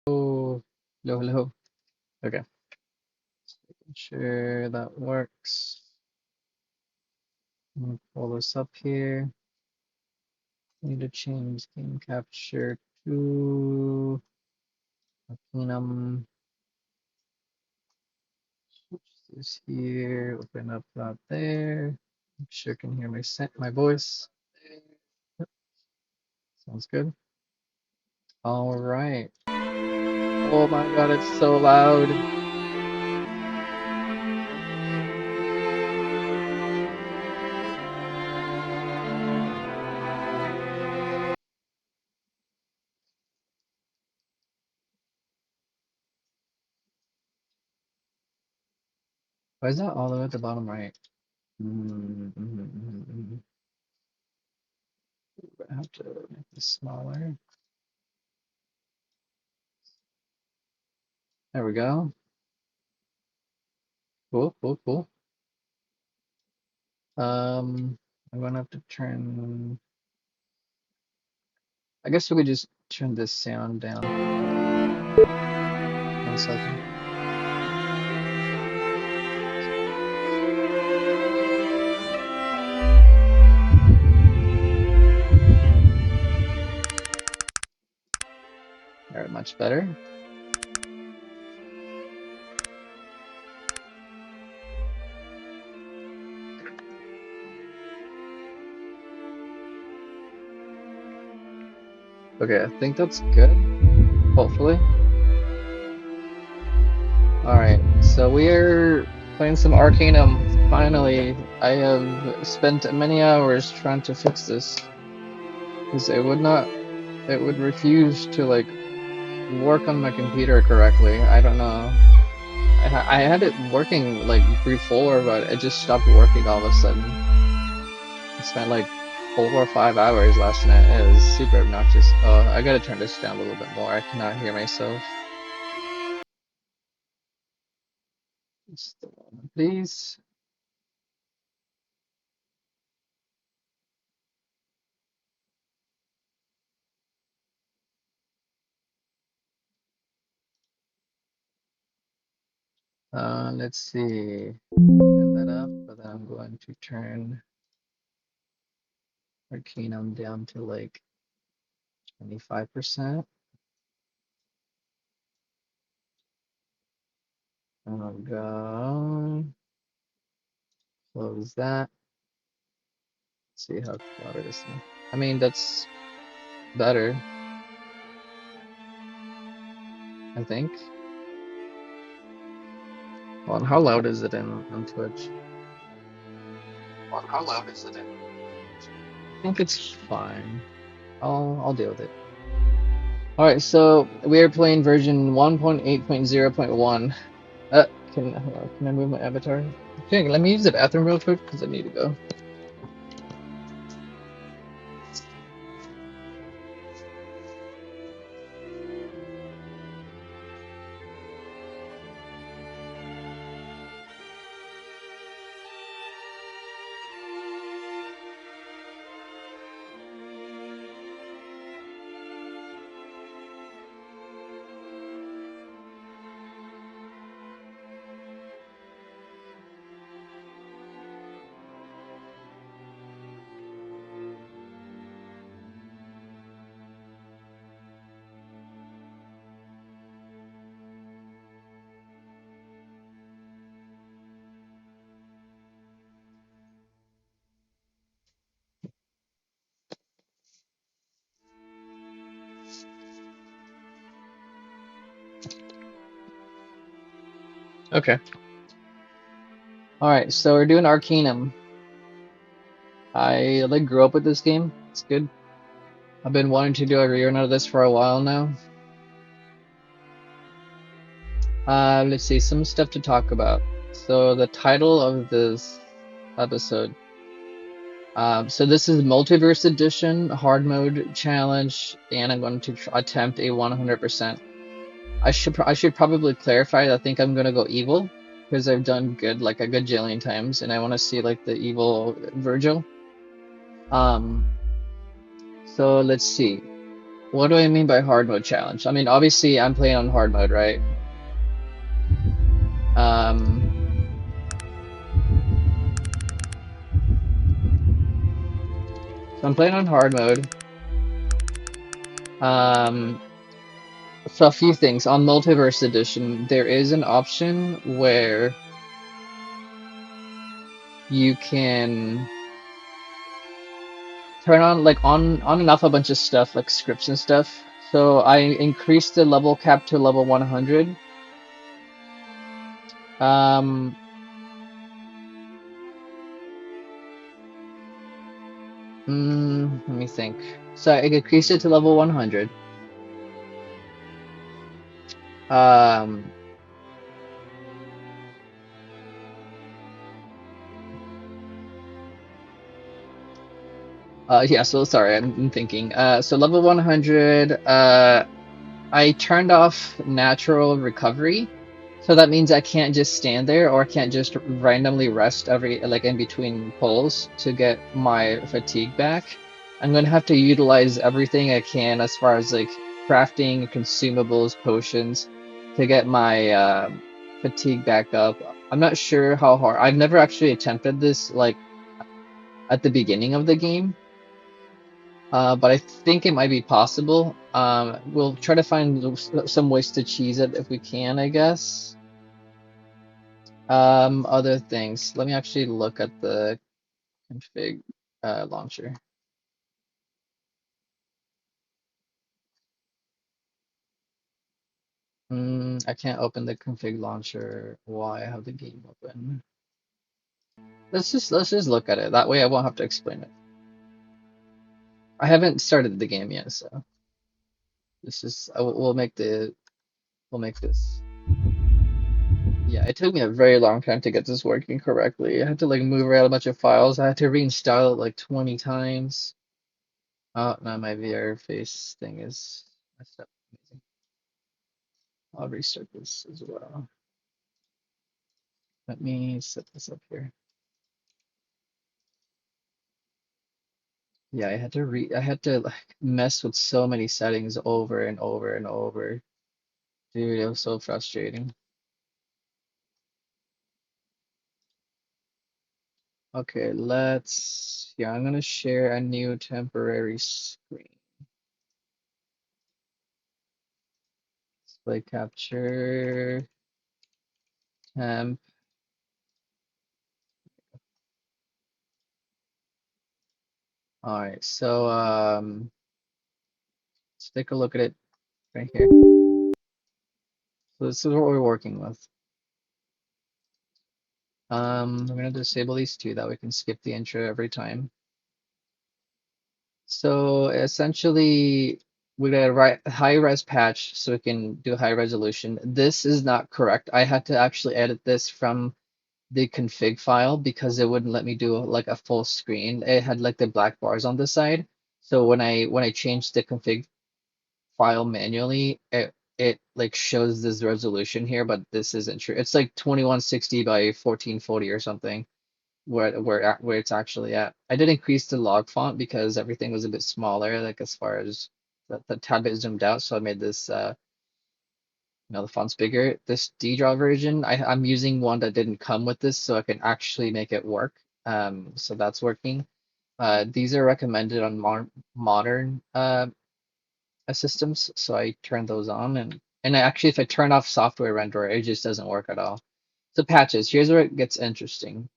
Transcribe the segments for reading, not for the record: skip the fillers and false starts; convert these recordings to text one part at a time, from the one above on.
Oh, hello, hello. Okay, making sure that works. Let me pull this up here. Need to change game capture to Arcanum. Switch this here. Open up that there. Make sure you can hear my voice. Yep, sounds good. All right. Oh my God, it's so loud. Why is that all the way at the bottom right? I have to make this smaller. There we go. Cool, cool, cool. I'm gonna have to turn. I guess we could just turn this sound down. 1 second. All right, much better. Okay, I think that's good. Hopefully. All right, so we are playing some Arcanum. Finally, I have spent many hours trying to fix this because it would not. It would refuse to like work on my computer correctly. I don't know. I had it working like before, but it just stopped working all of a sudden. I spent like 4 or 5 hours last night. It was super obnoxious. Oh, I gotta turn this down a little bit more. I cannot hear myself. Just a moment, please. Let's see. Turn that up, but then I'm going to turn Arcanum down to like 25%. And I'll go close that. See how cluttered this is. I mean, that's better, I think. Well, how loud is it on Twitch? How loud is it in? I think it's fine. I'll deal with it. All right, so we are playing version 1.8.0.1. Hold on, can I move my avatar? Okay, let me use the bathroom real quick because I need to go. Okay. All right, so we're doing Arcanum. I like grew up with this game. It's good. I've been wanting to do a rerun of this for a while now. Let's see, some stuff to talk about. So the title of this episode. So this is Multiverse Edition, hard mode challenge, and I'm going to attempt a 100%. I should probably clarify. I think I'm gonna go evil because I've done good like a gajillion times, and I want to see like the evil Virgil. Um, so let's see. What do I mean by hard mode challenge? I mean, obviously I'm playing on hard mode, right? Um, so I'm playing on hard mode. Um, so a few things on Multiverse Edition, there is an option where you can turn on like on and off a bunch of stuff like scripts and stuff. So I increased the level cap to level 100. Um, Let me think. So I increased it to level 100. Um, yeah, so sorry, I'm thinking. So level 100, I turned off natural recovery. So that means I can't just stand there or I can't just randomly rest every like in between pulls to get my fatigue back. I'm gonna have to utilize everything I can as far as like crafting, consumables, potions to get my fatigue back up. I'm not sure how hard. I've never actually attempted this like at the beginning of the game. But I think it might be possible. We'll try to find some ways to cheese it if we can, I guess. Other things. Let me actually look at the config launcher. I can't open the config launcher while I have the game open. Let's just look at it. That way I won't have to explain it. I haven't started the game yet, so this is we'll make this. Yeah, it took me a very long time to get this working correctly. I had to like move around a bunch of files. I had to reinstall it like 20 times. Oh, now my VR face thing is messed up. Amazing. I'll restart this as well. Let me set this up here. Yeah, I had to like mess with so many settings over and over and over. Dude, it was so frustrating. Okay, yeah, I'm gonna share a new temporary screen. Display capture, temp. All right, so let's take a look at it right here. So this is what we're working with. We're gonna disable these two that we can skip the intro every time. So essentially, we got a high res patch so we can do high resolution. This is not correct. I had to actually edit this from the config file because it wouldn't let me do like a full screen. It had like the black bars on the side. So when I changed the config file manually, it like shows this resolution here, but this isn't true. It's like 2160 by 1440 or something where it's actually at. I did increase the log font because everything was a bit smaller, like as far as the tab bit zoomed out, so I made this the font's bigger. This D-Draw version, I'm using one that didn't come with this, so I can actually make it work. So that's working. These are recommended on modern systems, so I turn those on, and actually if I turn off software renderer, it just doesn't work at all. So patches, here's where it gets interesting.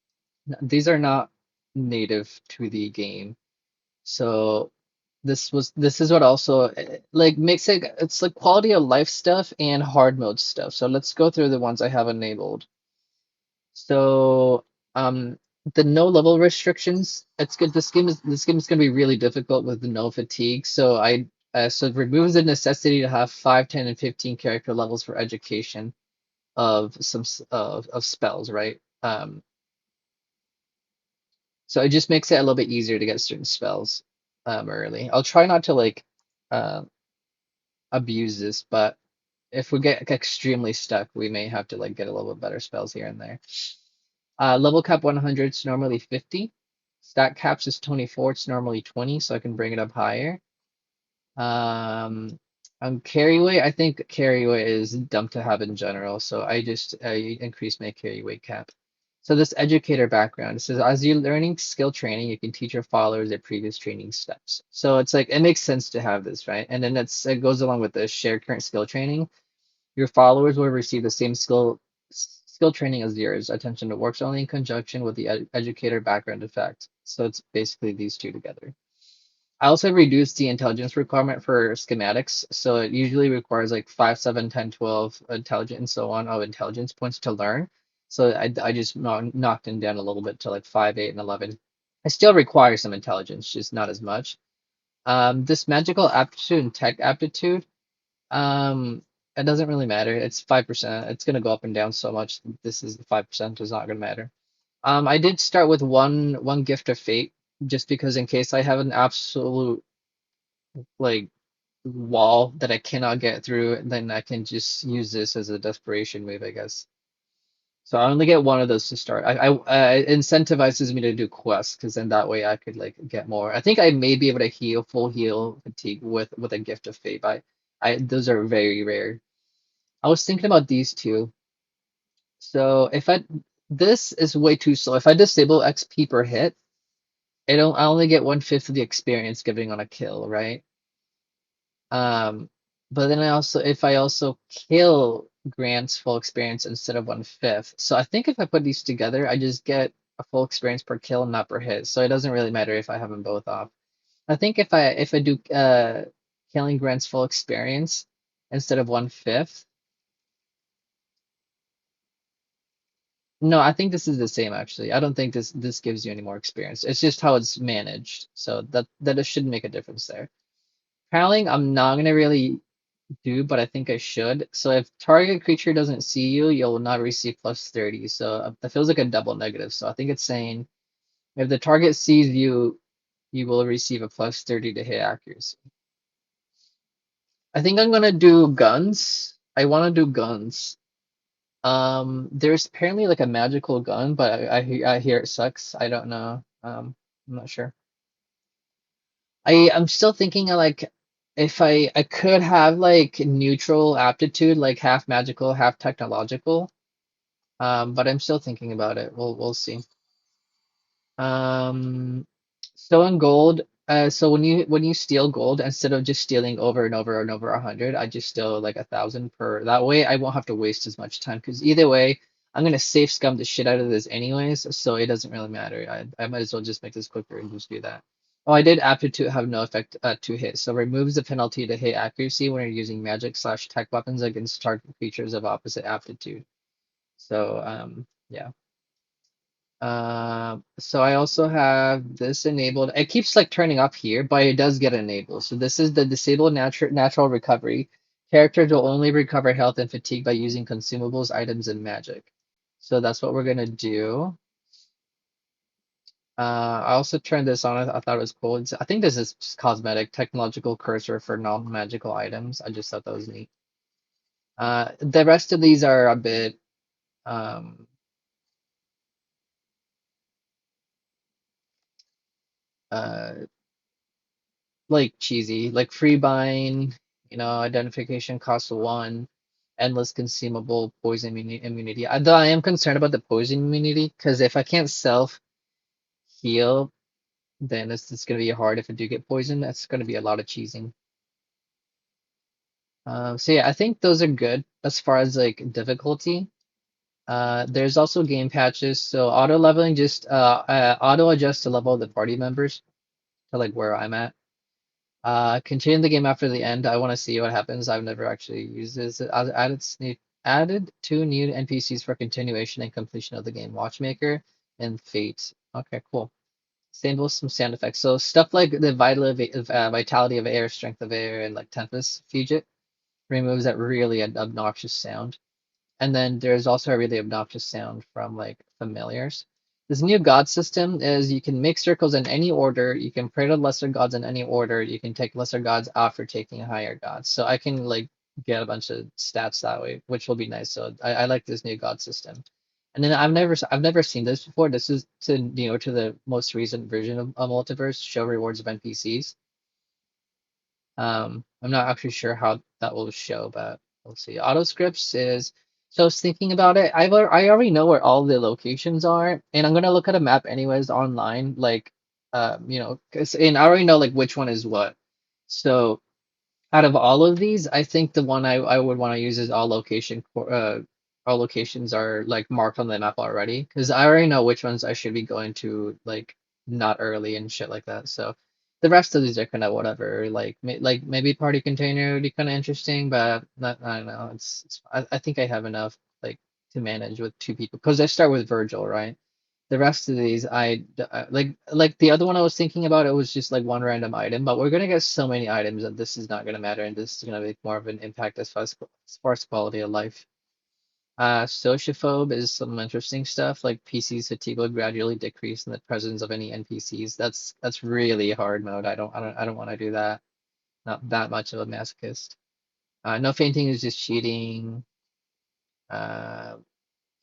These are not native to the game. So this is what also like makes it's like quality of life stuff and hard mode stuff. So let's go through the ones I have enabled. So the no level restrictions, it's good. This game is gonna be really difficult with the no fatigue. So it removes the necessity to have 5, 10, and 15 character levels for education of of spells, right? So it just makes it a little bit easier to get certain spells early. I'll try not to like uh, abuse this, but if we get extremely stuck, we may have to like get a little bit better spells here and there. Level cap 100 is normally 50. Stat caps is 24. It's normally 20, so I can bring it up higher. Um, carry weight, I think carry weight is dumb to have in general, so I increase my carry weight cap. So this educator background, it says as you're learning skill training, you can teach your followers their previous training steps. So it's like it makes sense to have this, right? And then it goes along with the shared current skill training. Your followers will receive the same skill training as yours. Attention to works only in conjunction with the educator background effect. So it's basically these two together. I also reduced the intelligence requirement for schematics. So it usually requires like 5, 7, 10, 12 intelligence and so on of intelligence points to learn. So I just knocked them down a little bit to like 5, 8, and 11. I still require some intelligence, just not as much. This magical aptitude and tech aptitude, um, it doesn't really matter. It's 5%. It's gonna go up and down so much. This is 5% is not gonna matter. I did start with one gift of fate, just because in case I have an absolute like wall that I cannot get through, then I can just use this as a desperation move, I guess. So I only get one of those to start. It incentivizes me to do quests because then that way I could like get more. I think I may be able to heal full heal fatigue with a gift of fate, but I those are very rare. I was thinking about these two. So if I this is way too slow. If I disable XP per hit, I only get 1/5 of the experience giving on a kill, right? Um, but then if I also kill grants full experience instead of 1/5. So I think if I put these together, I just get a full experience per kill, not per hit. So it doesn't really matter if I have them both off. I think if I do killing grants full experience instead of 1/5. No, I think this is the same actually. I don't think this gives you any more experience. It's just how it's managed. So that it should make a difference there. Prowling, I'm not gonna really do, but I think I should. So if target creature doesn't see you, you'll not receive plus 30. So that feels like a double negative. So I think it's saying if the target sees you, you will receive a plus 30 to hit accuracy. I think I'm gonna do guns. I want to do guns. There's apparently like a magical gun, but I hear it sucks. I don't know. I'm not sure. I'm still thinking of like if I could have like neutral aptitude, like half magical, half technological. But I'm still thinking about it. We'll see. Um, Stolen gold. So when you steal gold, instead of just stealing over and over and over 100, I just steal like 1,000 per. That way, I won't have to waste as much time. Because either way, I'm gonna safe scum the shit out of this anyways, so it doesn't really matter. I might as well just make this quicker and just do that. Oh, I did aptitude have no effect to hit, so removes the penalty to hit accuracy when you're using magic slash tech weapons against target creatures of opposite aptitude. So yeah. So I also have this enabled. It keeps like turning up here, but it does get enabled. So this is the disabled natural recovery. Characters will only recover health and fatigue by using consumables, items, and magic. So that's what we're gonna do. I also turned this on. I thought it was cool. I think this is just cosmetic, technological cursor for non-magical items. I just thought that was neat. The rest of these are a bit um, uh, like cheesy, like free buying, identification costs 1, endless consumable, poison immunity. Though I am concerned about the poison immunity, because if I can't self heal, then it's gonna be hard if I do get poisoned. That's gonna be a lot of cheesing. So yeah, I think those are good as far as like difficulty. There's also game patches, so auto leveling just auto adjust the level of the party members to like where I'm at. Continue the game after the end. I want to see what happens. I've never actually used this. I added 2 new NPCs for continuation and completion of the game. Watchmaker and Fate. Okay, cool. Same with some sound effects. So stuff like the vitality of air, strength of air, and like Tempest Fugit removes that really obnoxious sound. And then there's also a really obnoxious sound from like familiars. This new god system is you can make circles in any order. You can pray to lesser gods in any order. You can take lesser gods out for taking higher gods. So I can like get a bunch of stats that way, which will be nice. So I like this new god system. And then I've never seen this before. This is to the most recent version of Multiverse show rewards of NPCs. I'm not actually sure how that will show, but we'll see. Auto scripts is so I was thinking about it. I already know where all the locations are, and I'm gonna look at a map anyways online, like and I already know like which one is what. So out of all of these, I think the one I would want to use is all locations are like marked on the map already because I already know which ones I should be going to like not early and shit like that. So the rest of these are kind of whatever. Like maybe party container would be kind of interesting, but not, I don't know. I think I have enough like to manage with two people because I start with Virgil, right? The rest of these, like the other one I was thinking about, it was just like one random item, but we're gonna get so many items that this is not gonna matter, and this is gonna make more of an impact as far as quality of life. Sociophobe is some interesting stuff, like PC's fatigue will gradually decrease in the presence of any NPCs. That's really hard mode. I don't want to do that. Not that much of a masochist. No fainting is just cheating. Uh,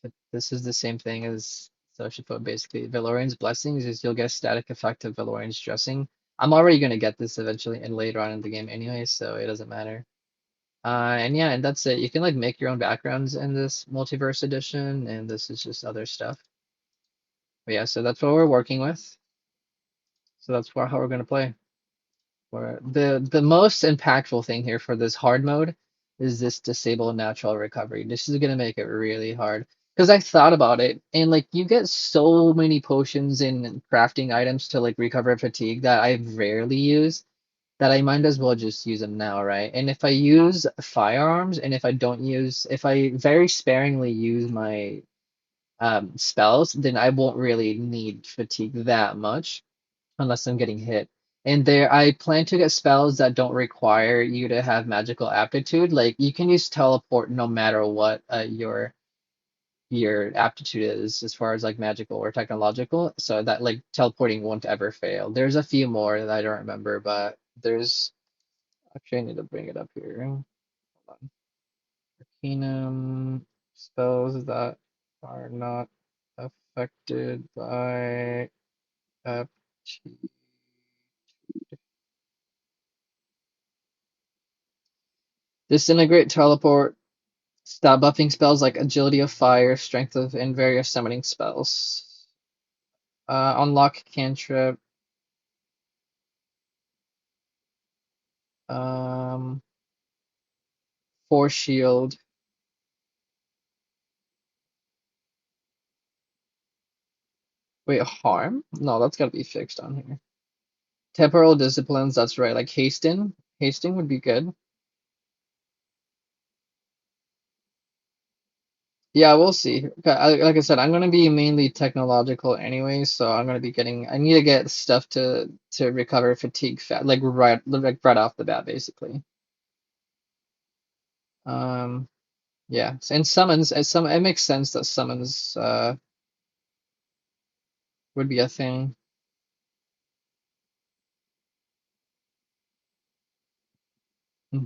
But this is the same thing as Soshippo, basically. Valorian's Blessings is you'll get a static effect of Valorian's Dressing. I'm already going to get this eventually and later on in the game anyway, so it doesn't matter. And yeah, and that's it. You can like make your own backgrounds in this Multiverse edition, and this is just other stuff. But yeah, so that's what we're working with. So that's how we're going to play. The most impactful thing here for this hard mode is this disable natural recovery. This is gonna make it really hard. Because I thought about it, and like you get so many potions and crafting items to like recover fatigue that I rarely use, that I might as well just use them now, right? And if I use firearms, and if I very sparingly use my spells, then I won't really need fatigue that much unless I'm getting hit. And there, I plan to get spells that don't require you to have magical aptitude. Like you can use teleport no matter what your aptitude is as far as like magical or technological. So that like teleporting won't ever fail. There's a few more that I don't remember, but there's actually I need to bring it up here. Hold on. Arcanum spells that are not affected by aptitude. Disintegrate, teleport, stop buffing spells like Agility of Fire, Strength of, and various summoning spells. Unlock cantrip. Um, Force shield. Wait, harm? No, that's gotta be fixed on here. Temporal disciplines. That's right. Like hasten. Hasting would be good. Yeah, we'll see. Like I said, I'm gonna be mainly technological anyway, so I'm gonna be getting. I need to get stuff to recover fatigue fat, like right off the bat, basically. Um, Yeah, and summons, it makes sense that summons would be a thing. Hmm,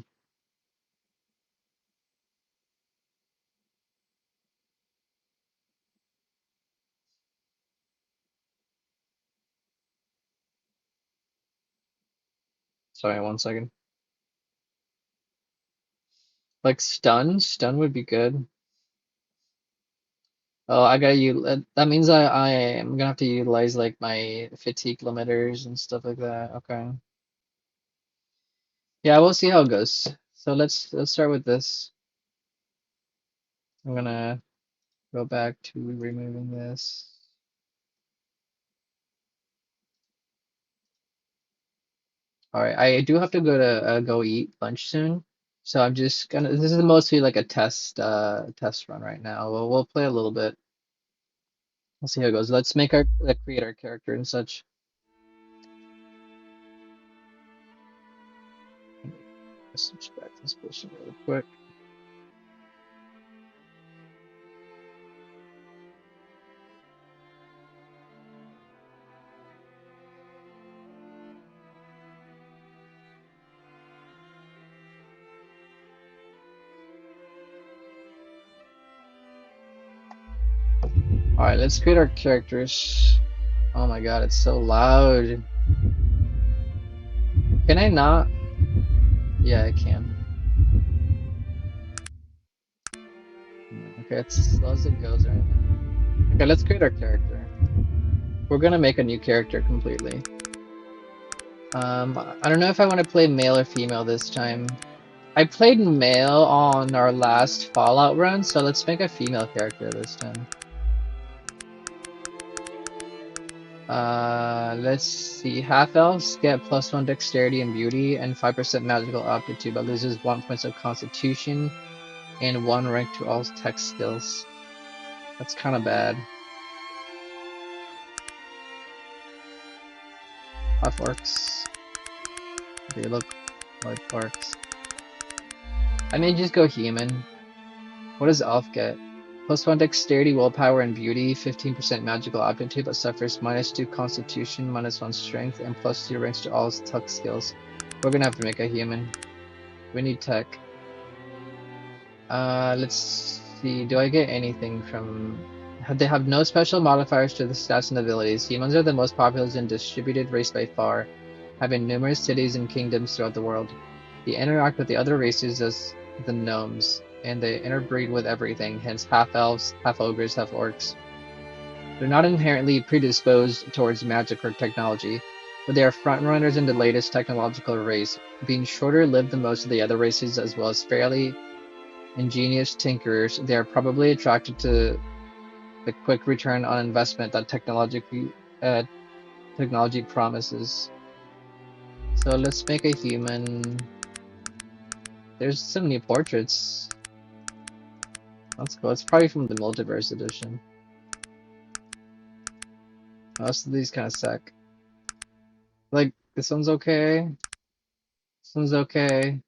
Sorry, 1 second. Like stun would be good. Oh, I gotta use that means I am gonna have to utilize like my fatigue limiters and stuff like that. Okay. Yeah, we'll see how it goes. So let's start with this. I'm gonna go back to removing this. All right, I do have to go eat lunch soon. So I'm just gonna this is mostly like a test run right now. We'll play a little bit. We'll see how it goes. Let's make our create our character and such. Switch back this person really quick. All right, let's create our characters. Oh my god, it's so loud. Can I not? Yeah, I can. Okay, it's as slow as it goes right now. Okay, let's create our character. We're gonna make a new character completely. I don't know if I want to play male or female this time. I played male on our last Fallout run, so let's make a female character this time. Let's see. Half elves get +1 dexterity and beauty and 5% magical aptitude, but loses 1 point of constitution and 1 rank to all tech skills. That's kind of bad. Half orcs. They look like orcs. I may just go human. What does elf get? +1 dexterity, willpower, and beauty, 15% magical aptitude, but suffers -2 constitution, -1 strength, and +2 ranks to all tech skills. We're gonna have to make a human. We need tech. Let's see. Do I get anything from... They have no special modifiers to the stats and abilities. Humans are the most populous and distributed race by far, having numerous cities and kingdoms throughout the world. They interact with the other races as the gnomes, and they interbreed with everything, hence half-elves, half-ogres, half-orcs. They're not inherently predisposed towards magic or technology, but they are frontrunners in the latest technological race, being shorter-lived than most of the other races as well as fairly ingenious tinkerers. They are probably attracted to the quick return on investment that technology promises. So let's make a human. There's some new portraits. Let's go. It's probably from the Multiverse edition. Most of these kind of suck. Like, this one's okay. This one's okay.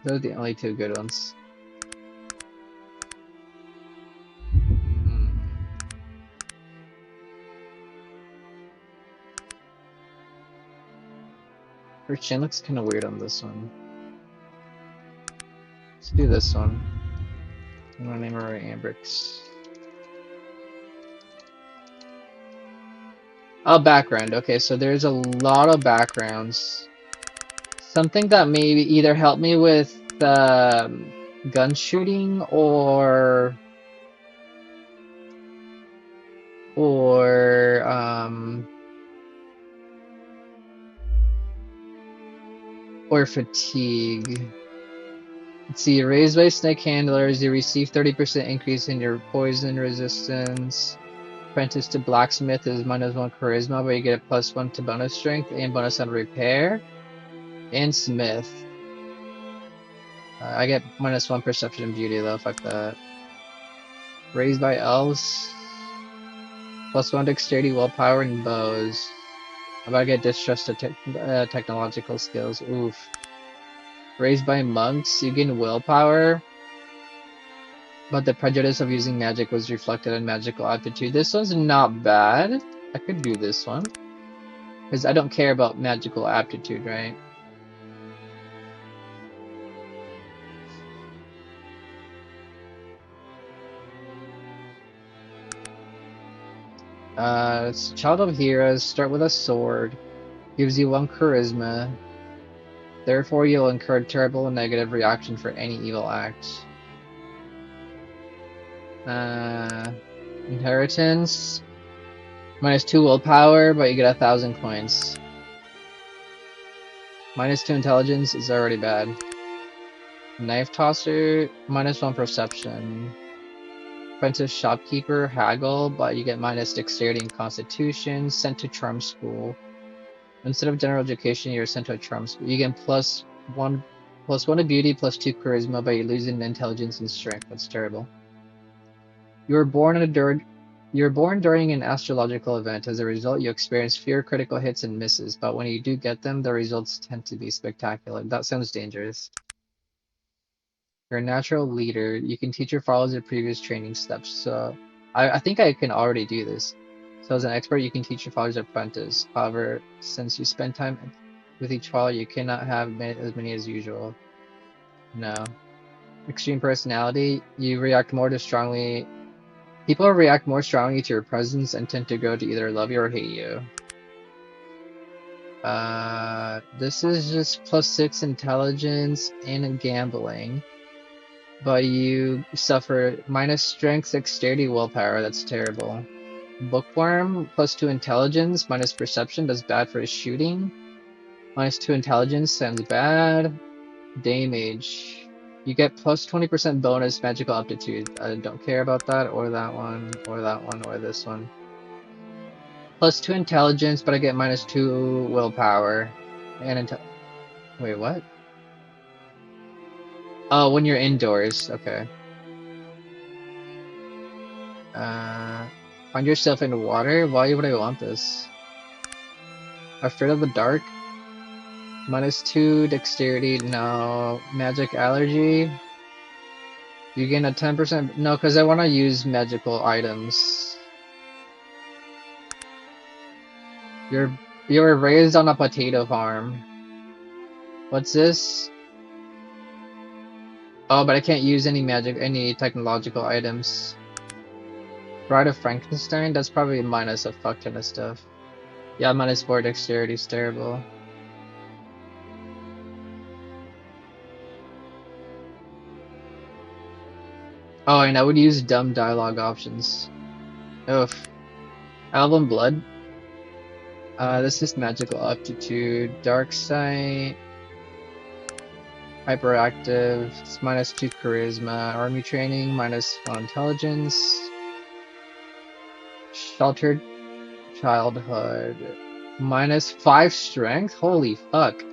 Those are the only two good ones. Her chin looks kind of weird on this one. Let's do this one. I'm gonna name her Ambrix. Oh, background. Okay, so there's a lot of backgrounds. Something that maybe either help me with gun shooting or or fatigue. Let's see, raised by snake handlers, you receive 30% increase in your poison resistance. Apprentice to blacksmith is -1 charisma, but you get a +1 to bonus strength and bonus on repair. And smith. I get -1 perception and beauty though, fuck that. Raised by elves. +1 dexterity, willpower, and bows. I'm about to get distrust to technological skills. Oof. Raised by monks, you gain willpower, but the prejudice of using magic was reflected in magical aptitude. This one's not bad. I could do this one. Because I don't care about magical aptitude, right? It's Child of Heroes. Start with a sword. Gives you 1 charisma. Therefore, you'll incur terrible and negative reaction for any evil act. Inheritance. -2 willpower, but you get 1,000 coins. -2 intelligence is already bad. Knife tosser, -1 perception. Apprentice shopkeeper, haggle, but you get minus dexterity and constitution. Sent to charm school. Instead of general education, you're sent to a charm school. You get +1 to beauty, +2 charisma, but you lose in intelligence and strength. That's terrible. You were born during an astrological event. As a result, you experience fewer critical hits and misses, but when you do get them, the results tend to be spectacular. That sounds dangerous. You're a natural leader. You can teach your followers your previous training steps. So I think I can already do this. So as an expert, you can teach your followers apprentice. However, since you spend time with each follower, you cannot have as many as usual. No. Extreme personality. You react more strongly. People react more strongly to your presence and tend to grow to either love you or hate you. This is just +6 intelligence and gambling, but you suffer minus strength, dexterity, willpower. That's terrible. Bookworm, +2 intelligence, minus perception. That's bad for his shooting. -2 intelligence sounds bad. Damage. You get +20% bonus magical aptitude. I don't care about that, or that one, or that one, or this one. +2 intelligence, but I get -2 willpower. And wait, what? Oh, when you're indoors. Okay. Find yourself in water? Why would I want this? Afraid of the dark? -2 dexterity. No. Magic allergy? You gain a 10%. No, because I want to use magical items. You were raised on a potato farm. What's this? Oh, but I can't use any technological items. Bride of Frankenstein? That's probably minus a fuck ton of stuff. Yeah, -4 dexterity is terrible. Oh, and I would use dumb dialogue options. Oof. Album Blood? This is magical aptitude. Dark sight. Hyperactive. It's -2 charisma. Army training. -1 intelligence. Sheltered childhood. -5 strength? Holy fuck.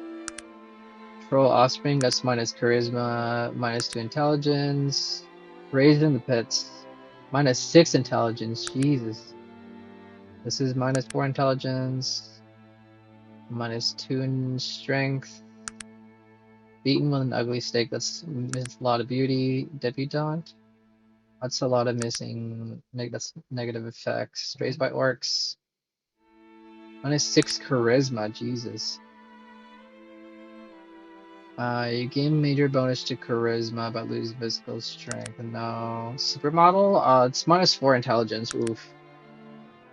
Troll offspring, that's minus charisma, -2 intelligence. Raised in the pits. -6 intelligence, Jesus. This is -4 intelligence. -2 in strength. Beaten with an ugly stick, that's a lot of beauty. Debutante. That's a lot of missing. That's negative effects. Raised by orcs. -6 charisma, Jesus. You gain major bonus to charisma but lose physical strength. No. Supermodel? It's -4 intelligence. Oof.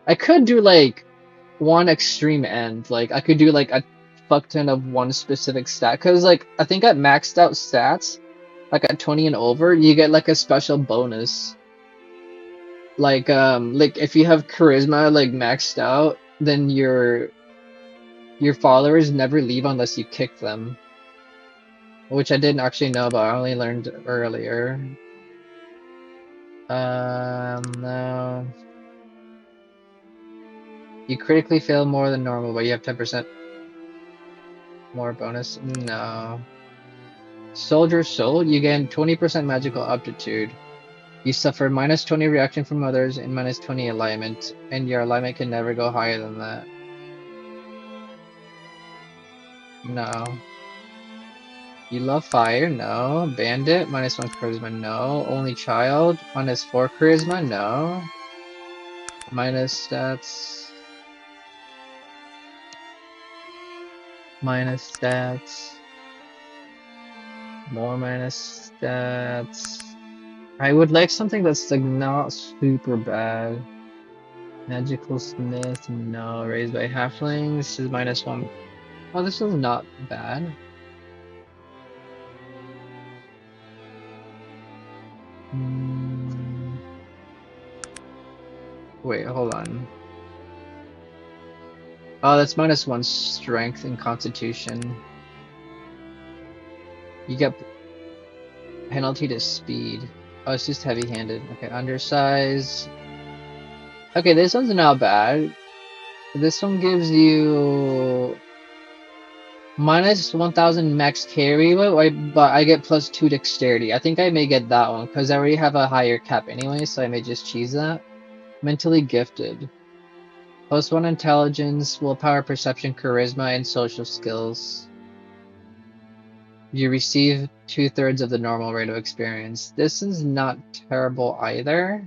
I could do like one extreme end. Like I could do like a fuck ton of one specific stat. Cause like I think at maxed out stats, like at 20 and over, you get like a special bonus. Like if you have charisma like maxed out, then your followers never leave unless you kick them. Which I didn't actually know about, I only learned earlier. No. You critically fail more than normal, but you have 10% more bonus? No. Soldier Soul, you gain 20% magical aptitude. You suffer -20 reaction from others and -20 alignment, and your alignment can never go higher than that. No. You love fire? No. Bandit? -1 charisma? No. Only child? -4 charisma? No. Minus stats. Minus stats. More minus stats. I would like something that's like not super bad. Magical Smith? No. Raised by halflings? This is -1. Oh, this is not bad. Wait, hold on. Oh, that's -1 strength and constitution. You get penalty to speed. Oh, it's just heavy-handed. Okay, undersize. Okay, this one's not bad. This one gives you -1000 max carry, but I get +2 dexterity. I think I may get that one because I already have a higher cap anyway, so I may just choose that. Mentally gifted. +1 intelligence, willpower, perception, charisma, and social skills. You receive 2/3 of the normal rate of experience. This is not terrible either,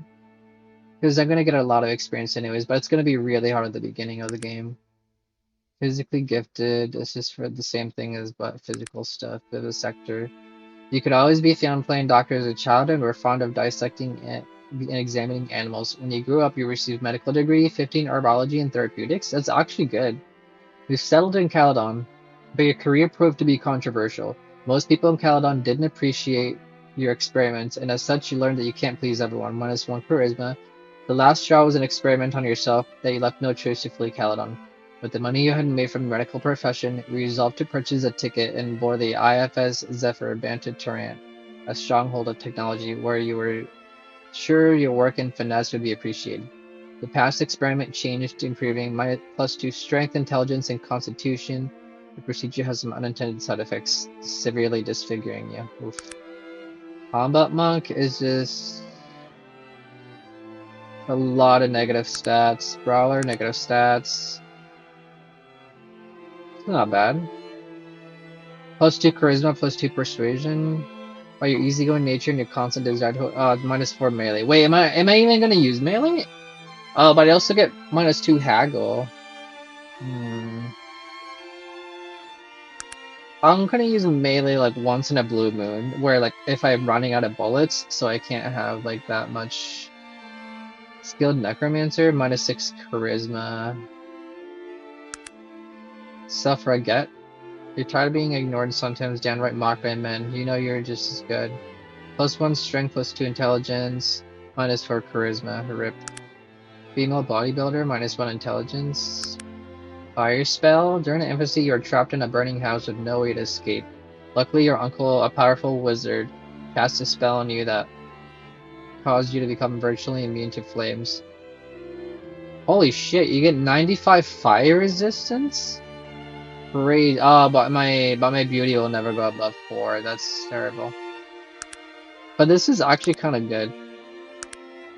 because I'm gonna get a lot of experience anyways, but it's gonna be really hard at the beginning of the game. Physically gifted, this is for the same thing as but physical stuff, vivisector. You could always be found playing doctor as a child and were fond of dissecting and examining animals. When you grew up, you received medical degree, 15 herbology and therapeutics. That's actually good. You settled in Caledon, but your career proved to be controversial. Most people in Caledon didn't appreciate your experiments, and as such, you learned that you can't please everyone. -1 charisma. The last straw was an experiment on yourself that you left no choice to flee Caledon. With the money you had made from the medical profession, you resolved to purchase a ticket and board the IFS Zephyr bound to Tarant, a stronghold of technology where you were sure your work and finesse would be appreciated. The past experiment changed, improving +2 strength, intelligence, and constitution. The procedure has some unintended side effects, severely disfiguring you. Oof. Combat Monk is just a lot of negative stats. Brawler, negative stats. It's not bad. +2 charisma, +2 persuasion. By your easygoing nature and your constant desire to -4 melee. Wait, am I even gonna use melee? Oh, but I also get -2 haggle. I'm gonna use melee like once in a blue moon, where like if I'm running out of bullets, so I can't have like that much. Skilled necromancer, -6 charisma. Suffragette. You're tired of being ignored and sometimes downright mocked by men. You know you're just as good. +1 strength, +2 intelligence, -4 charisma. Rip. Female bodybuilder, -1 intelligence. Fire spell. During the infancy, you are trapped in a burning house with no way to escape. Luckily, your uncle, a powerful wizard, cast a spell on you that caused you to become virtually immune to flames. Holy shit, you get 95 fire resistance? Great. Oh, but my beauty will never go above 4. That's terrible. But this is actually kind of good.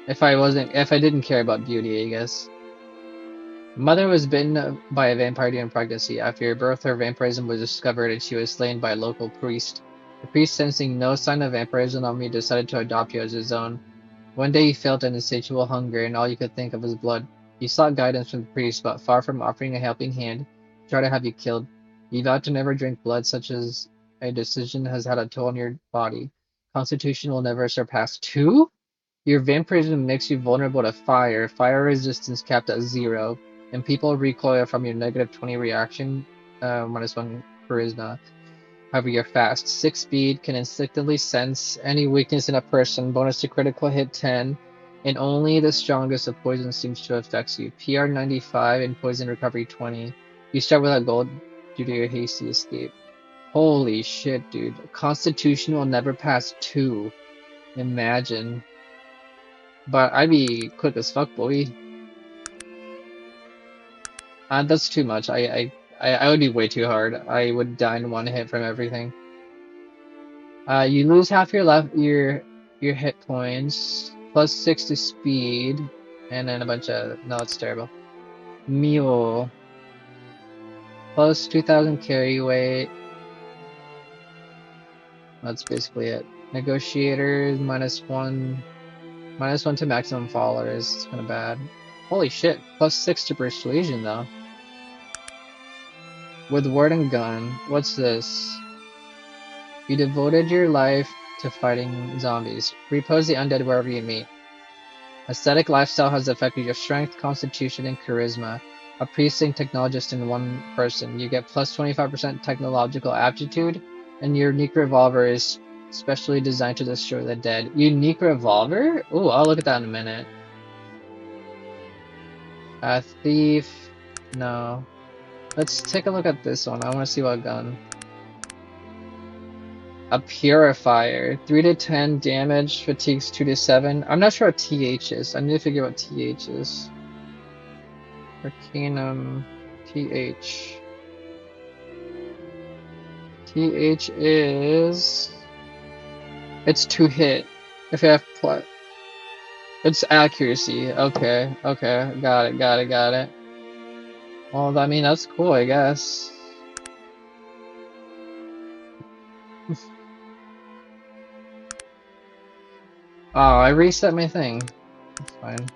If I didn't care about beauty, I guess. Mother was bitten by a vampire during pregnancy. After her birth, her vampirism was discovered and she was slain by a local priest. The priest, sensing no sign of vampirism on me, decided to adopt you as his own. One day he felt an insatiable hunger, and all you could think of was blood. He sought guidance from the priest, but far from offering a helping hand, he tried to have you killed. He vowed to never drink blood, such as a decision has had a toll on your body. Constitution will never surpass 2? Your vampirism makes you vulnerable to fire. Fire resistance capped at 0, and people recoil from your -20 reaction, -1 charisma. However, you're fast. 6 speed, can instinctively sense any weakness in a person, bonus to critical hit 10, and only the strongest of poison seems to affect you. PR 95 and poison recovery 20. You start without gold due to your hasty escape. Holy shit, dude. Constitution will never pass 2. Imagine. But I'd be quick as fuck, boy. That's too much. I would be way too hard. I would die in 1 hit from everything. You lose half your hit points, +6 to speed, and then a bunch of no, it's terrible. Mule, +2000 carry weight. That's basically it. Negotiators -1 to maximum followers. It's kind of bad. Holy shit! +6 to persuasion though. With word and gun. What's this? You devoted your life to fighting zombies. Repose the undead wherever you meet. Ascetic lifestyle has affected your strength, constitution, and charisma. A precinct technologist in 1 person. You get +25% technological aptitude, and your unique revolver is specially designed to destroy the dead. Unique revolver? Ooh, I'll look at that in a minute. Thief. No. Let's take a look at this one. I want to see what gun. A purifier. 3 to 10 damage, fatigues 2 to 7. I'm not sure what TH is. I need to figure out what TH is. Arcanum. TH. TH is... It's 2 hit. If you have plus... It's accuracy. Okay. Okay. Got it. Well, I mean, that's cool, I guess. Oh, I reset my thing. That's fine.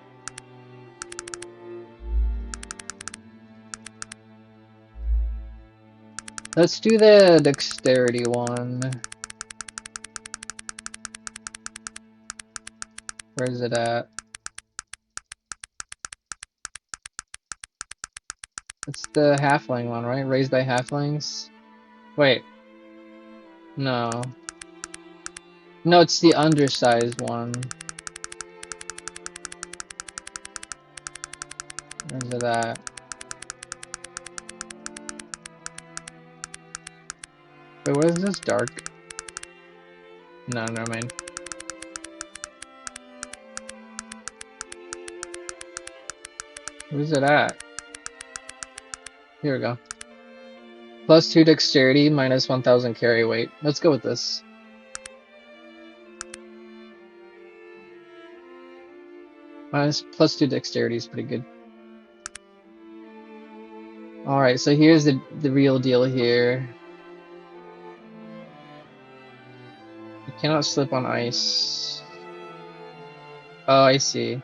Let's do the dexterity one. Where is it at? It's the halfling one, right? Raised by halflings? Wait, no. No, it's the undersized one. Where's it at? Wait, what is this? Dark? No, never mind. Where's it at? Here we go. +2 dexterity, -1000 carry weight. Let's go with this. +2 dexterity is pretty good. Alright, so here's the real deal here. You cannot slip on ice. Oh, I see.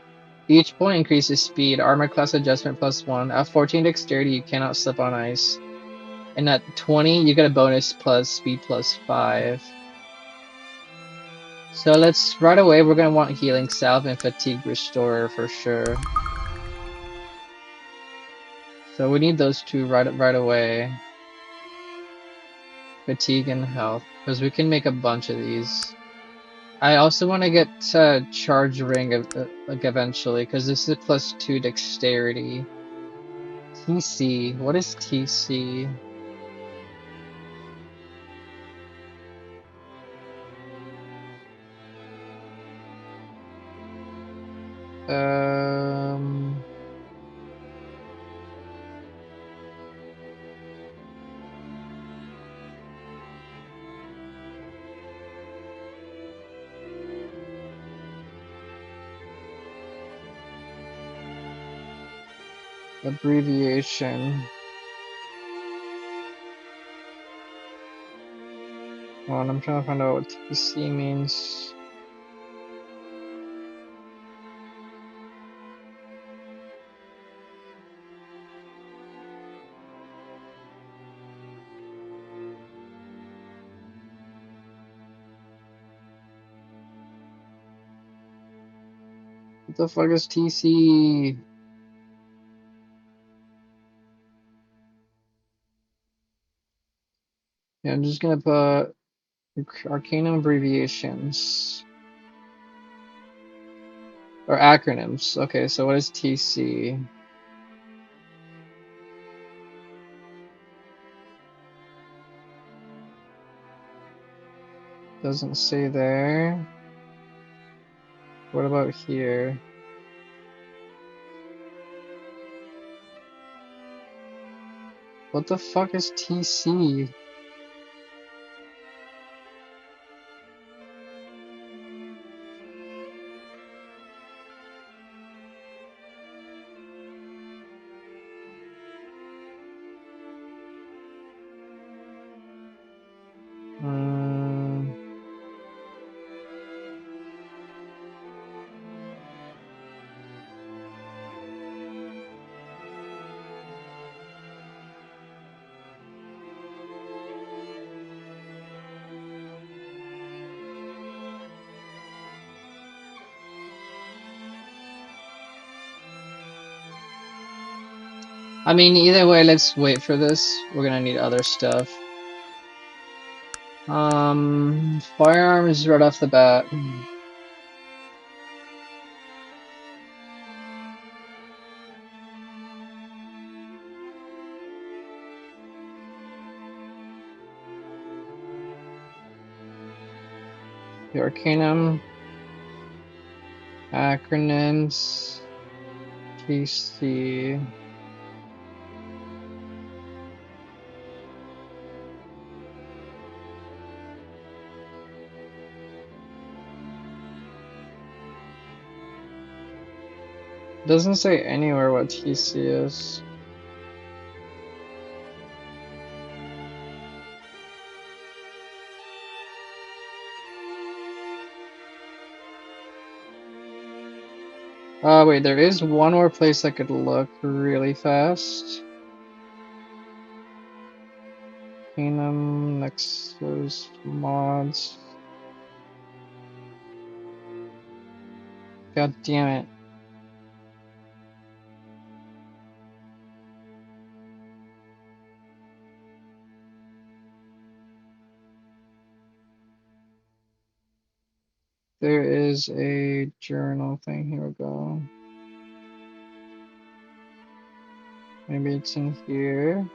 Each point increases speed. Armor class adjustment +1. At 14 dexterity, you cannot slip on ice. And at 20, you get a bonus plus speed +5. So let's right away. We're gonna want healing salve and fatigue restorer for sure. So we need those two right away. Fatigue and health, because we can make a bunch of these. I also want to get charge ring like eventually, because this is +2 dexterity. TC. What is TC? Um. Abbreviation. Hold on, I'm trying to find out what TC means. What the fuck is TC? Yeah, I'm just gonna put Arcanum abbreviations. Or acronyms. Okay, so what is TC? Doesn't say there. What about here? What the fuck is TC? Hmm. I mean, either way, let's wait for this. We're gonna need other stuff. Firearms right off the bat. The Arcanum, acronyms, TC. Doesn't say anywhere what TC is. Oh, wait, there is one more place I could look really fast. Arcanum, Nexus, mods. God damn it. There is a journal thing. Here we go. Maybe it's in here.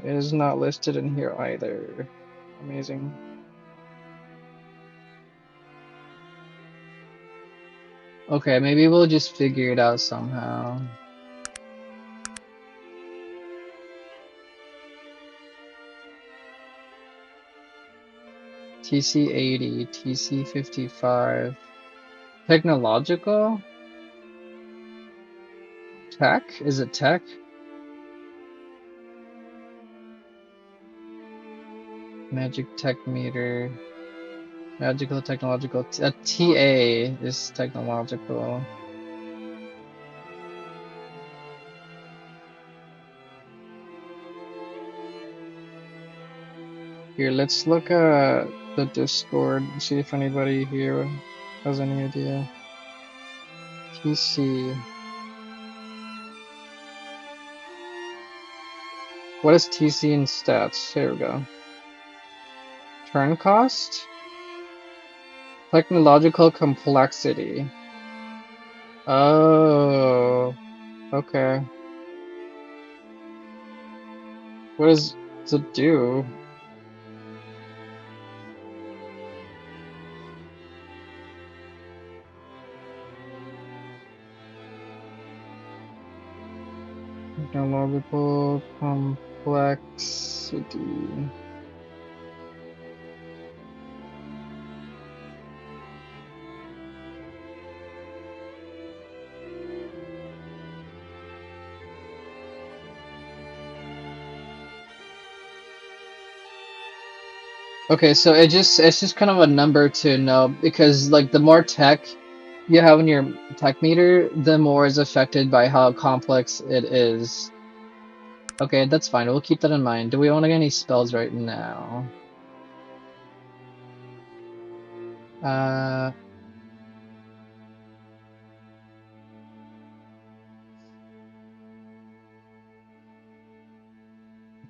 It is not listed in here either. Amazing. Okay, maybe we'll just figure it out somehow. TC80, TC55. Technological? Tech? Is it tech? Magic tech meter. Magical technological. A TA is technological. Here, let's look at the Discord and see if anybody here has any idea. TC. What is TC in stats? Here we go. Turn cost? Technological complexity. Oh, okay. What does it do? Technological complexity. Okay, so it's just kind of a number to know because like the more tech you have in your tech meter, the more is affected by how complex it is. Okay, that's fine. We'll keep that in mind. Do we want to get any spells right now? Uh,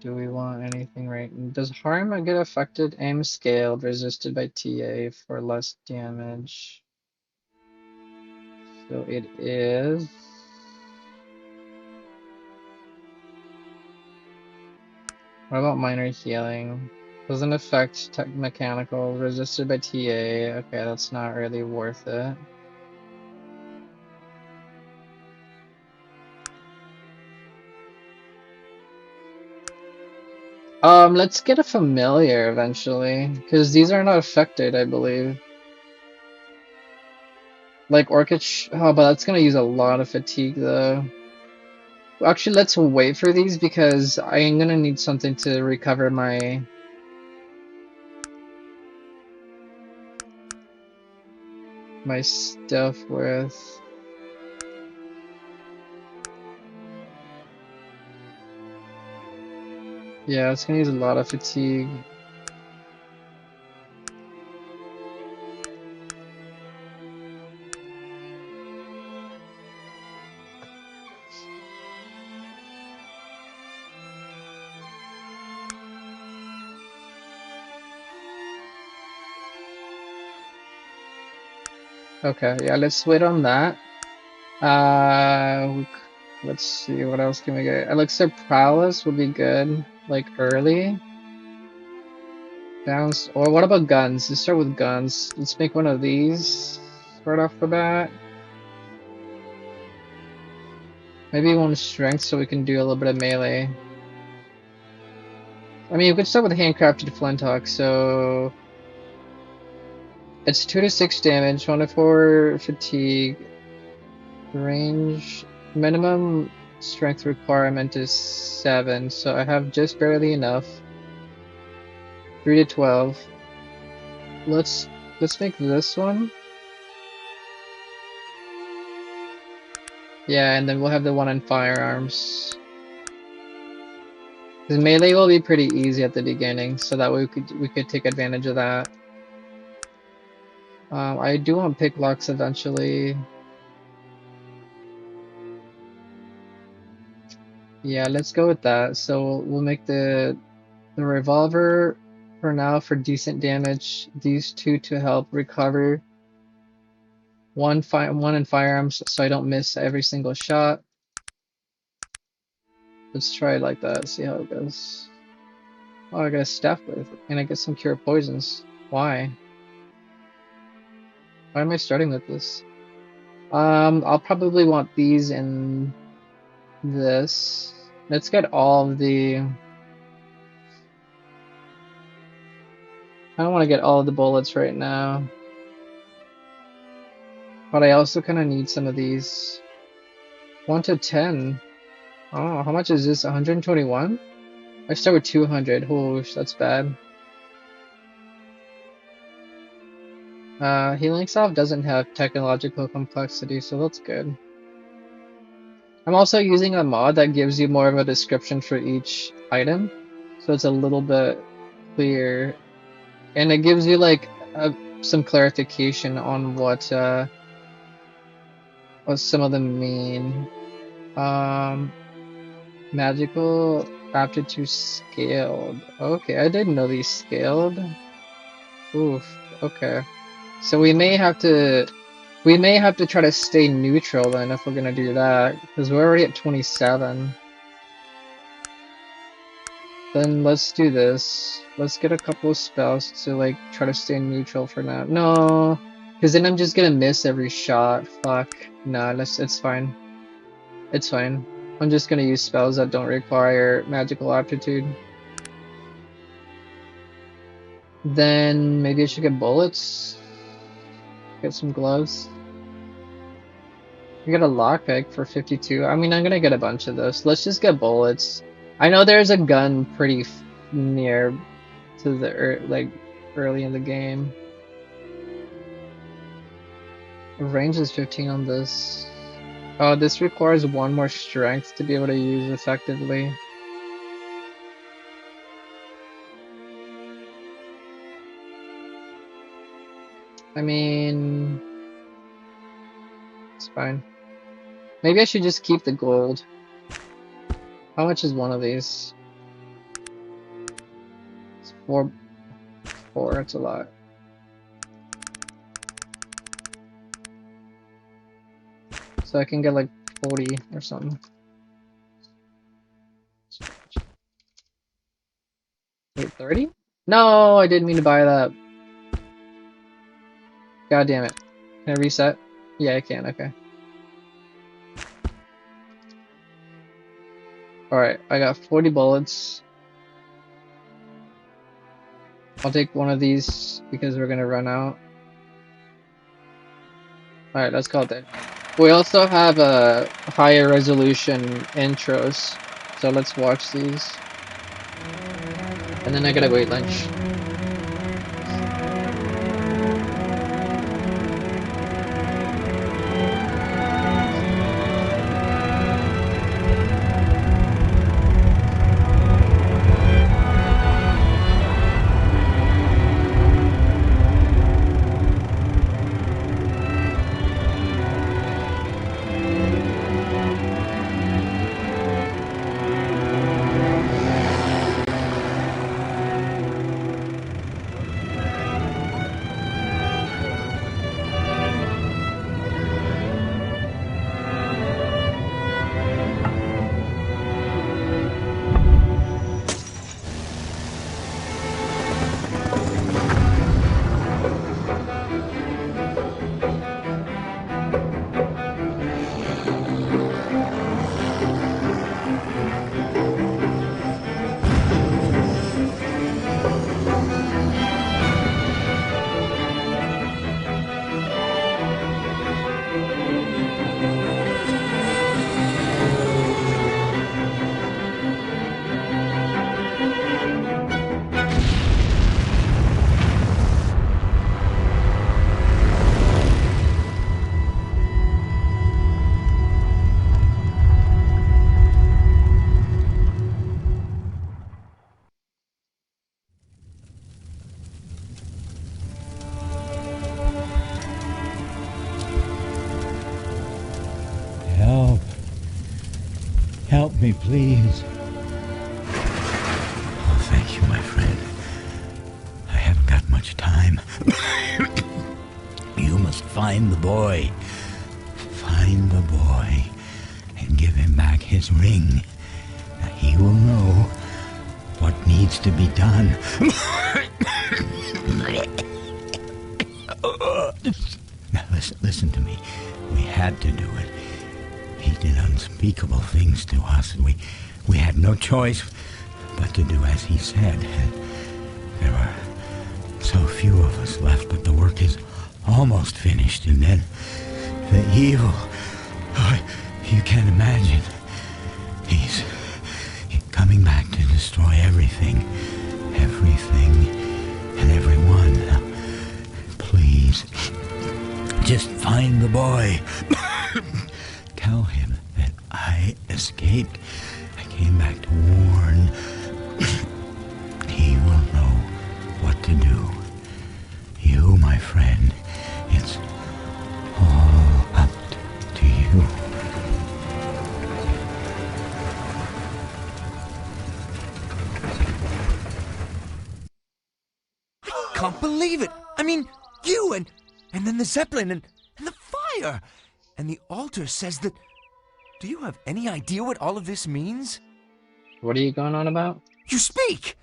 do we want anything right? Does harm get affected? Aim scaled, resisted by TA for less damage. So it is. What about minor healing? Doesn't affect mechanical, resisted by TA. Okay, that's not really worth it. Let's get a familiar eventually, because these are not affected, I believe. Like Orchid, oh, but that's gonna use a lot of fatigue though. Actually, let's wait for these because I'm gonna need something to recover my stuff with. Yeah, it's gonna use a lot of fatigue. Okay, yeah, let's wait on that. Let's see, what else can we get? Elixir Prowess would be good, like early. Bounce, or what about guns? Let's start with guns. Let's make one of these right off the bat. Maybe one strength so we can do a little bit of melee. I mean, we could start with handcrafted flintock, so it's 2 to 6 damage, 1 to 4 fatigue. Range minimum strength requirement is 7, so I have just barely enough. 3 to 12. Let's make this one. Yeah, and then we'll have the one on firearms. Because melee will be pretty easy at the beginning, so that way we could take advantage of that. I do want picklocks eventually. Yeah, let's go with that. So we'll make the revolver for now for decent damage. These two to help recover. One in firearms so I don't miss every single shot. Let's try it like that, see how it goes. Oh, I got a staff with, and I get some cure poisons. Why? Why am I starting with this? I'll probably want these in this. Let's get all of the... I don't want to get all of the bullets right now. But I also kind of need some of these. 1 to 10. Oh, how much is this? 121? I start with 200. Oh, that's bad. Healing Salve doesn't have technological complexity, so that's good. I'm also using a mod that gives you more of a description for each item, so it's a little bit clearer, and it gives you like some clarification on what some of them mean. Magical aptitude scaled. Okay, I didn't know these scaled. Oof. Okay, so we may have to try to stay neutral then if we're gonna do that, because we're already at 27. Then let's do this. Let's get a couple of spells to like try to stay neutral for now. No, because then I'm just gonna miss every shot. Fuck. Nah, it's fine. It's fine. I'm just gonna use spells that don't require magical aptitude. Then maybe I should get bullets. Get some gloves. I got a lockpick for 52. I mean, I'm gonna get a bunch of those. Let's just get bullets. I know there's a gun pretty near to the like early in the game. Range is 15 on this. Oh, this requires 1 more strength to be able to use effectively. I mean, it's fine. Maybe I should just keep the gold. How much is one of these? It's 4. It's a lot. So I can get like 40 or something. Wait, 30? No, I didn't mean to buy that. God damn it. Can I reset? Yeah, I can, okay. Alright, I got 40 bullets. I'll take one of these because we're gonna run out. Alright, let's call it there. We also have a higher resolution intros, so let's watch these. And then I gotta wait lunch. me, please. Oh, thank you, my friend. I haven't got much time. You must find the boy. Find the boy and give him back his ring. Now, he will know what needs to be done. Now, listen to me. We had to do it. He did unspeakable things to us. We had no choice but to do as he said. There were so few of us left, but the work is almost finished. And then the evil, you can't imagine. He's coming back to destroy everything and everyone. Now, please, just find the boy. Tell him that I escaped. I came back to warn. He will know what to do. You, my friend, it's all up to you. Can't believe it. I mean, you and then the Zeppelin and the fire. And the altar says that... Do you have any idea what all of this means? What are you going on about? You speak!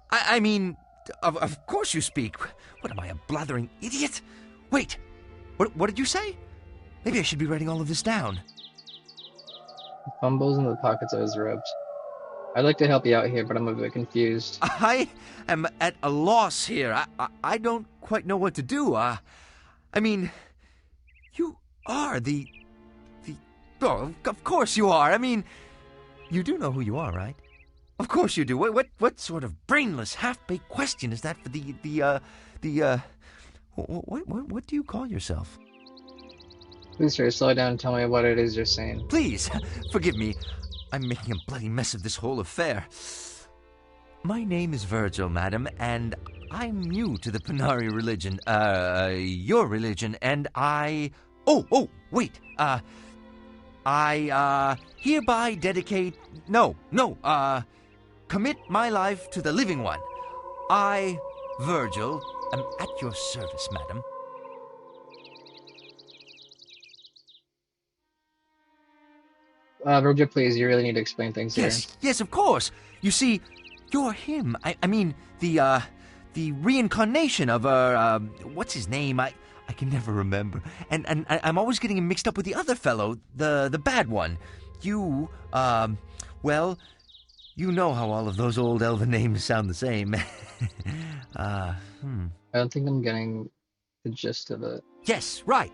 I mean, of course you speak. What am I, a blathering idiot? Wait, what did you say? Maybe I should be writing all of this down. Fumbles in the pockets of his robes. I'd like to help you out here, but I'm a bit confused. I am at a loss here. I don't quite know what to do. I mean, you are the... Oh, of course you are. I mean, you do know who you are, right? Of course you do. What sort of brainless, half-baked question is that for what do you call yourself? Please, sir, slow down and tell me what it is you're saying. Please, forgive me. I'm making a bloody mess of this whole affair. My name is Virgil, madam, and I'm new to the Panari religion. Your religion, and I... Oh, wait, I hereby dedicate... commit my life to the living one. I, Virgil, am at your service, madam. Virgil, please, you really need to explain things here. Yes, of course. You see, you're him. I mean, the reincarnation of, what's his name? I can never remember. And I'm always getting him mixed up with the other fellow, the bad one. You, well, you know how all of those old elven names sound the same. I don't think I'm getting the gist of it. Yes, right.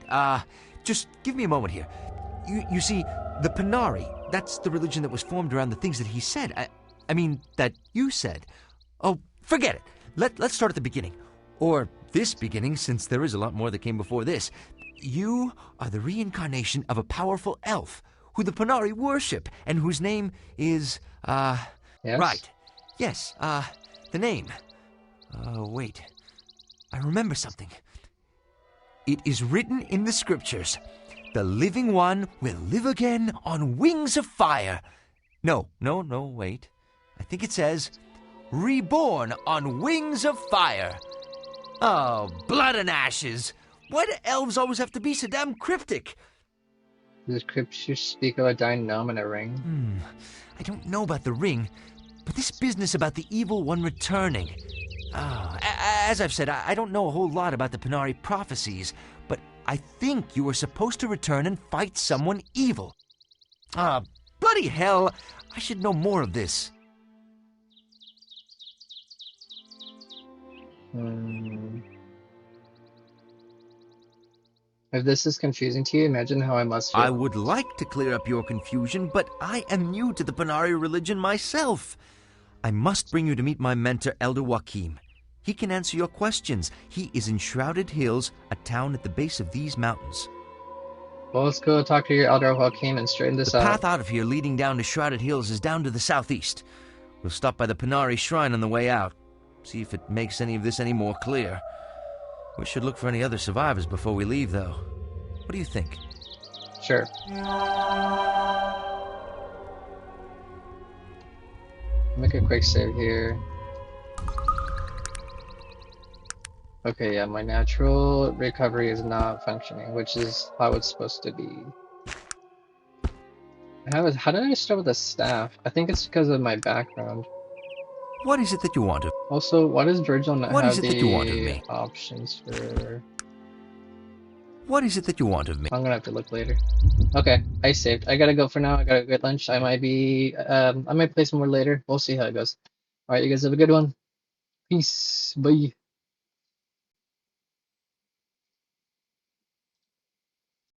Just give me a moment here. You see, the Panari, that's the religion that was formed around the things that he said. I mean, that you said. Oh, forget it. Let's start at the beginning. Or this beginning, since there is a lot more that came before this. You are the reincarnation of a powerful elf who the Panari worship, and whose name is, Yes? Right. Yes, the name. Wait. I remember something. It is written in the scriptures. The living one will live again on wings of fire. No, wait. I think it says, reborn on wings of fire. Oh, blood and ashes. Why do elves always have to be so damn cryptic? The scriptures speak of a dying gnome and a ring. I don't know about the ring, but this business about the evil one returning. As I've said, I don't know a whole lot about the Panari prophecies, but I think you were supposed to return and fight someone evil. Bloody hell, I should know more of this. If this is confusing to you, imagine how I must feel. I would like to clear up your confusion, but I am new to the Panari religion myself. I must bring you to meet my mentor, Elder Joachim. He can answer your questions. He is in Shrouded Hills, a town at the base of these mountains. Well, let's go talk to your Elder Joachim and straighten this out. The path out of here leading down to Shrouded Hills is down to the southeast. We'll stop by the Panari Shrine on the way out. See if it makes any of this any more clear. We should look for any other survivors before we leave, though. What do you think? Sure. Make a quick save here. Okay, yeah, my natural recovery is not functioning, which is how it's supposed to be. How did I start with a staff? I think it's because of my background. What is it that you want of Also, why does Virgil not What is have it that you want of the me? options for... What is it that you want of me? I'm gonna have to look later. Okay, I saved. I gotta go for now. I gotta get lunch. I might play some more later. We'll see how it goes. All right, you guys have a good one. Peace. Bye.